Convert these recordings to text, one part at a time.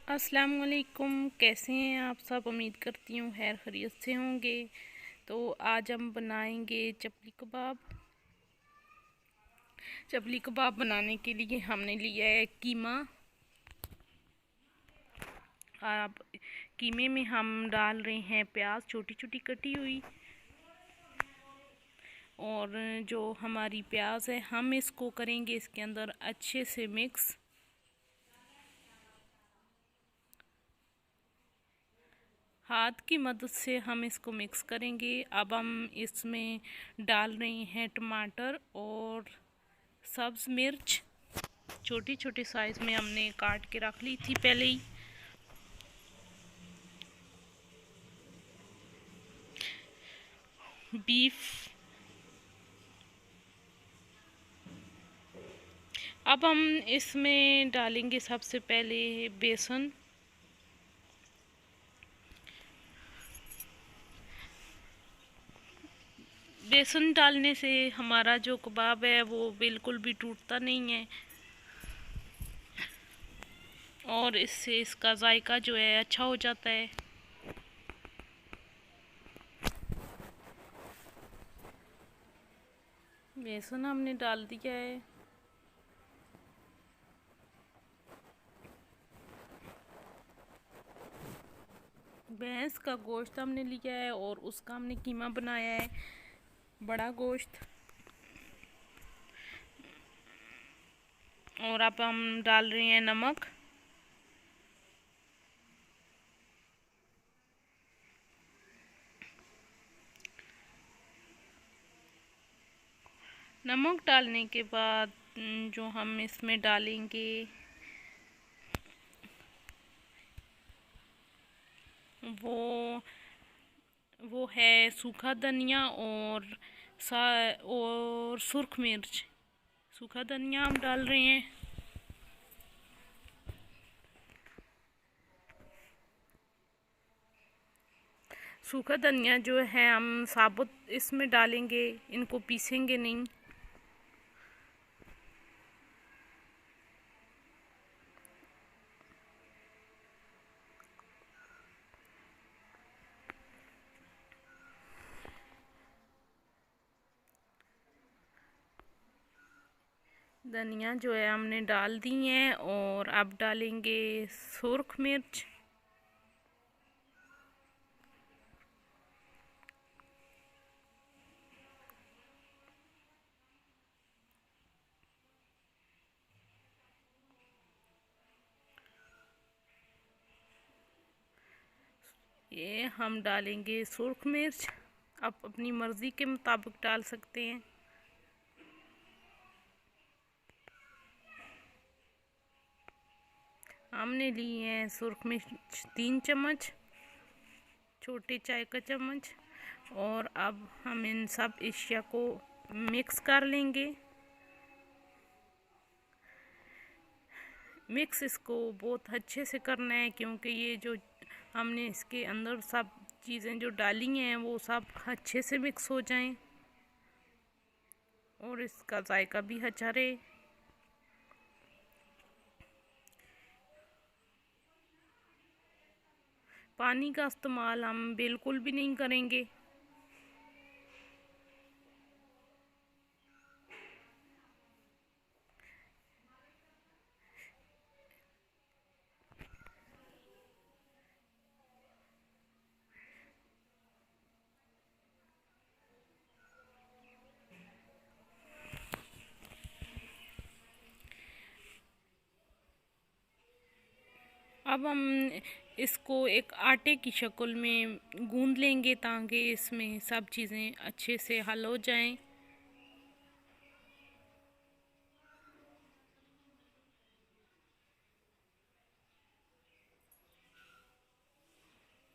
अस्सलाम वालेकुम। कैसे हैं आप सब? उम्मीद करती हूँ खैर खैरियत से होंगे। तो आज हम बनाएंगे चपली कबाब। चपली कबाब बनाने के लिए हमने लिया है कीमा। आप कीमे में हम डाल रहे हैं प्याज छोटी छोटी कटी हुई, और जो हमारी प्याज है हम इसको करेंगे इसके अंदर अच्छे से मिक्स। हाथ की मदद से हम इसको मिक्स करेंगे। अब हम इसमें डाल रहे हैं टमाटर और सब्ज़ मिर्च, छोटी छोटी साइज़ में हमने काट के रख ली थी पहले ही। बीफ। अब हम इसमें डालेंगे सबसे पहले बेसन। बेसन डालने से हमारा जो कबाब है वो बिल्कुल भी टूटता नहीं है, और इससे इसका जायका जो है अच्छा हो जाता है। बेसन हमने डाल दिया है। भैंस का गोश्त हमने लिया है और उसका हमने कीमा बनाया है, बड़ा गोश्त। और अब हम डाल रहे हैं नमक। नमक डालने के बाद जो हम इसमें डालेंगे वो है सूखा धनिया और सुर्ख मिर्च। सूखा धनिया हम डाल रहे हैं। सूखा धनिया जो है हम साबुत इसमें डालेंगे, इनको पीसेंगे नहीं। धनिया जो है हमने डाल दी है, और अब डालेंगे सुर्ख मिर्च। ये हम डालेंगे सुर्ख मिर्च। आप अपनी मर्ज़ी के मुताबिक डाल सकते हैं। हमने लिए हैं सुर्ख मिर्च 3 चम्मच, छोटे चाय का चम्मच। और अब हम इन सब अशिया को मिक्स कर लेंगे। मिक्स इसको बहुत अच्छे से करना है, क्योंकि ये जो हमने इसके अंदर सब चीज़ें जो डाली हैं वो सब अच्छे से मिक्स हो जाएं और इसका जायका भी अच्छा रहे। पानी का इस्तेमाल हम बिल्कुल भी नहीं करेंगे। अब हम इसको एक आटे की शक्ल में गूंद लेंगे, ताकि इसमें सब चीज़ें अच्छे से हल हो जाएं।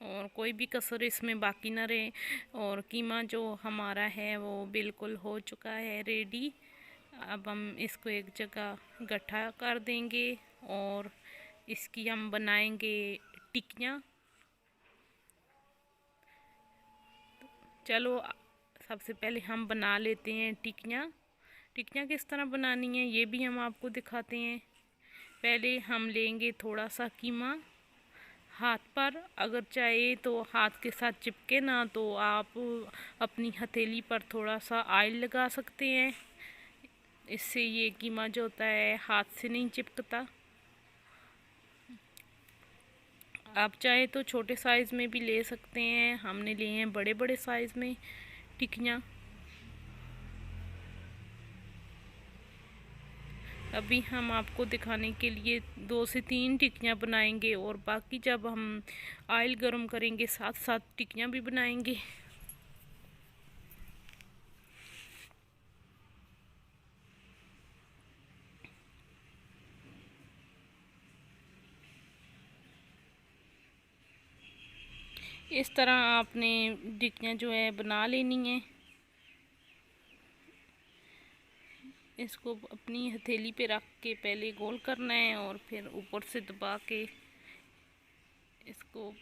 और कोई भी कसर इसमें बाकी ना रहे। और कीमा जो हमारा है वो बिल्कुल हो चुका है रेडी। अब हम इसको एक जगह गट्ठा कर देंगे और इसकी हम बनाएंगे टिक्कियाँ। चलो सबसे पहले हम बना लेते हैं टिक्कियाँ। टिक्कियाँ किस तरह बनानी है ये भी हम आपको दिखाते हैं। पहले हम लेंगे थोड़ा सा कीमा, हाथ पर, अगर चाहे तो हाथ के साथ चिपके ना तो आप अपनी हथेली पर थोड़ा सा ऑयल लगा सकते हैं। इससे ये कीमा जो होता है हाथ से नहीं चिपकता। आप चाहे तो छोटे साइज़ में भी ले सकते हैं, हमने लिए हैं बड़े बड़े साइज़ में टिक्कियाँ। अभी हम आपको दिखाने के लिए 2 से 3 टिक्कियाँ बनाएंगे और बाकी जब हम ऑयल गरम करेंगे साथ साथ टिक्कियाँ भी बनाएंगे। इस तरह आपने टिक्कियाँ जो है बना लेनी है। इसको अपनी हथेली पे रख के पहले गोल करना है और फिर ऊपर से दबा के इसको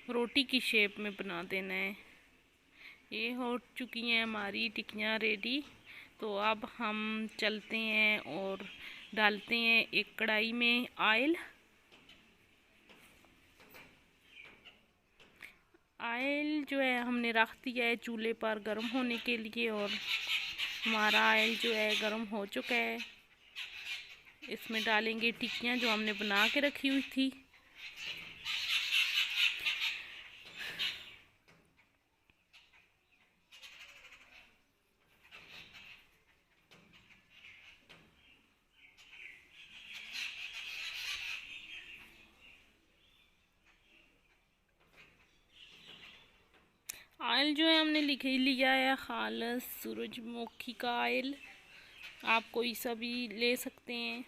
रोटी की शेप में बना देना है। ये हो चुकी हैं हमारी टिक्कियाँ रेडी। तो अब हम चलते हैं और डालते हैं एक कढ़ाई में ऑयल। ऑयल जो है हमने रख दिया है चूल्हे पर गर्म होने के लिए और हमारा ऑयल जो है गर्म हो चुका है। इसमें डालेंगे टिक्कियाँ जो हमने बना के रखी हुई थी। ऑयल जो है हमने लिया है खालिस सूरजमुखी का ऑयल। आप कोई सा भी ले सकते हैं।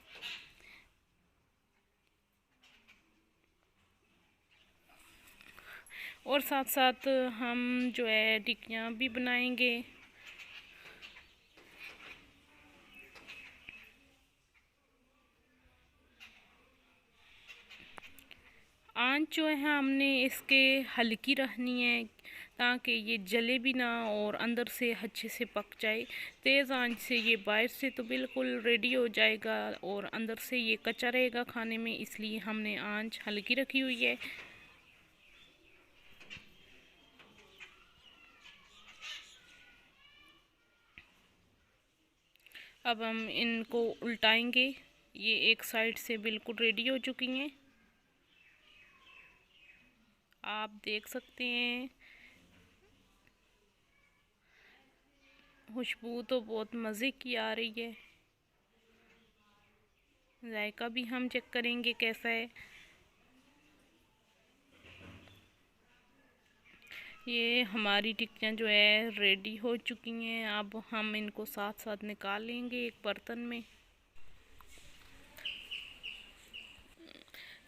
और साथ साथ हम जो है टिक्कियाँ भी बनाएंगे। आंच जो है हमने इसके हल्की रखनी है ताकि ये जले भी ना और अंदर से अच्छे से पक जाए। तेज़ आंच से ये बाहर से तो बिल्कुल रेडी हो जाएगा और अंदर से ये कच्चा रहेगा खाने में, इसलिए हमने आंच हल्की रखी हुई है। अब हम इनको उल्टाएंगे। ये एक साइड से बिल्कुल रेडी हो चुकी हैं, आप देख सकते हैं। खुशबू तो बहुत मज़े की आ रही है। जायका भी हम चेक करेंगे कैसा है। ये हमारी टिक्कियाँ जो है रेडी हो चुकी हैं। अब हम इनको साथ साथ निकाल लेंगे एक बर्तन में।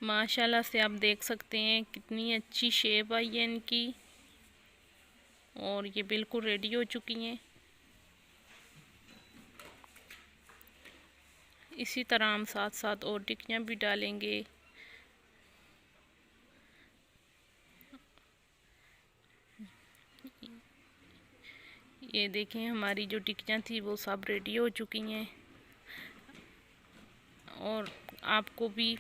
माशाल्लाह से आप देख सकते हैं कितनी अच्छी शेप आई है इनकी और ये बिल्कुल रेडी हो चुकी हैं। इसी तरह हम साथ साथ और टिक्कियाँ भी डालेंगे। ये देखें हमारी जो टिक्कियाँ थी वो सब रेडी हो चुकी हैं और आपको भी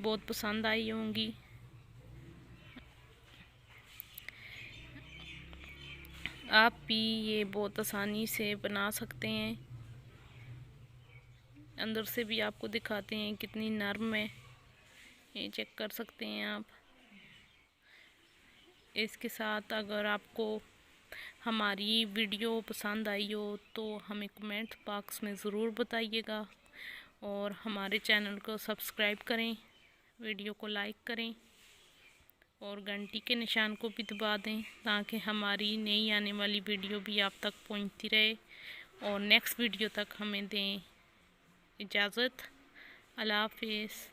बहुत पसंद आई होंगी। आप भी ये बहुत आसानी से बना सकते हैं। अंदर से भी आपको दिखाते हैं कितनी नरम है, ये चेक कर सकते हैं आप। इसके साथ अगर आपको हमारी वीडियो पसंद आई हो तो हमें कमेंट बॉक्स में ज़रूर बताइएगा और हमारे चैनल को सब्सक्राइब करें, वीडियो को लाइक करें और घंटी के निशान को भी दबा दें ताकि हमारी नई आने वाली वीडियो भी आप तक पहुंचती रहे। और नेक्स्ट वीडियो तक हमें दें इजाज़त। अल्लाह हाफ़िज़।